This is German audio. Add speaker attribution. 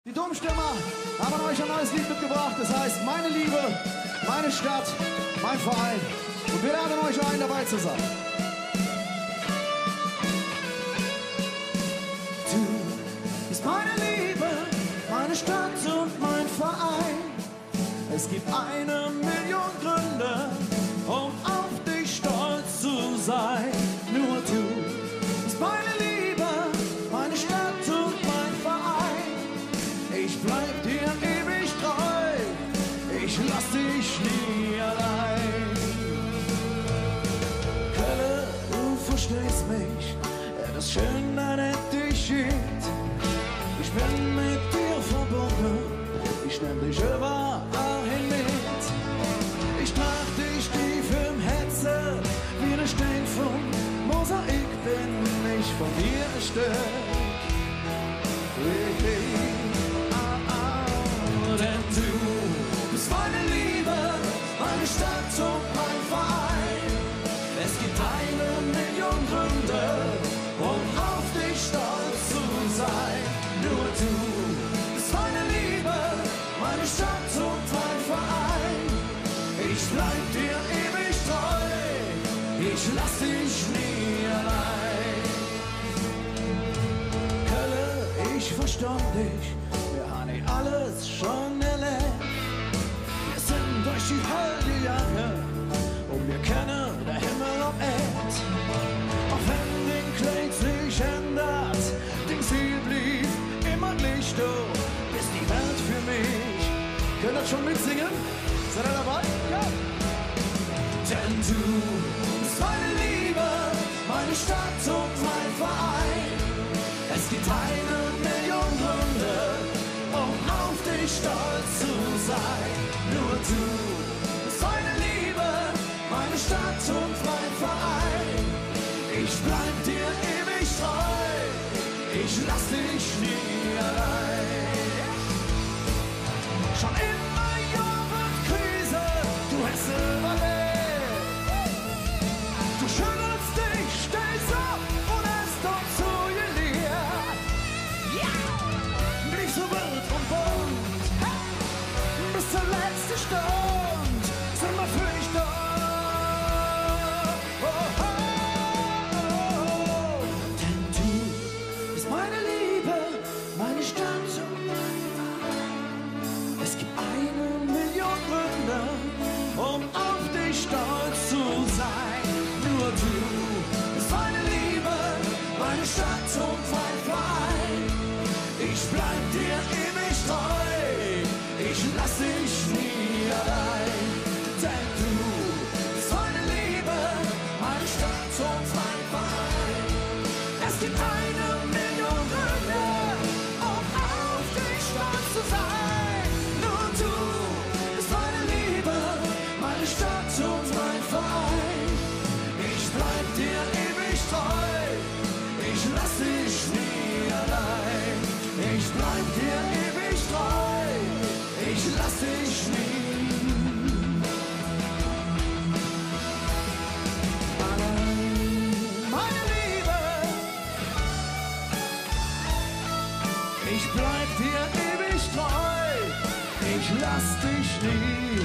Speaker 1: Die Domstimmer haben euch ein neues Lied mitgebracht, das heißt Meine Liebe, meine Stadt, mein Verein. Und wir laden euch ein, dabei zu sein. Du bist meine Liebe, meine Stadt und mein Verein. Es gibt 1 Million Gründe, um auf dich stolz zu sein. Nur du bist meine Liebe, meine Stadt und mein Verein. Ich bleib dir ewig treu, ich lass dich nie allein. Kölle, du verstehst mich, das ist schön, dass es dich gibt. Ich bin mit dir verbunden, ich nehm dich überall hin mit. Ich trag dich tief im Herzen, wie ein Stein vom Mosaik bin ich von dir ein Stück. Denn du bist meine Liebe, meine Stadt und mein Verein. Es gibt 1 Million Gründe, um auf dich stolz zu sein. Nur du bist meine Liebe, meine Stadt und mein Verein. Ich bleib dir ewig treu, ich lass dich nie allein. Kölle, ich verstand dich, wir haben nicht alles schon erlebt. Wir sind durch die Hölle gegangen und wir kennen der Himmel auf Erd. Auch wenn den Kleid sich ändert, den Ziel blieb immer Licht, du bist die Welt für mich. Könnt ihr schon mitsingen? Seid ihr dabei? Ja! Denn du bist meine Liebe, meine Stadt und mein Verein. Es gibt 1 Million Gründe, um auf dich stolz zu sein. Nur du bist meine Liebe, meine Stadt und mein Verein. Ich bleib dir ewig treu, ich lass dich nie allein. Schon immer Jahre Krise, du hast überlebt. Du schüttelst dich, stehst auf und hast doch so gelehrt. Blieb so wild und bunt, bis zur letzten Stunde sind wir für dich da. Denn du bist meine Liebe, meine Stadt und mein Verein. Es gibt 1 Million Gründe, um auf dich stolz zu sein. Nur du bist meine Liebe, meine Stadt und mein Verein. Ich bleib dir ewig treu, ich lass dich nie allein. Denn du bist meine Liebe, meine Stadt und mein Verein. Es gibt 1 Million Gründe, um auf dich stolz zu sein. Nur du bist meine Liebe, meine Stadt und mein Verein. Ich bleib dir ewig treu, ich lass dich nie allein. Ich bleib dir ewig treu, ich lass dich nie allein. Meine Liebe, ich bleib dir ewig treu, ich lass dich nie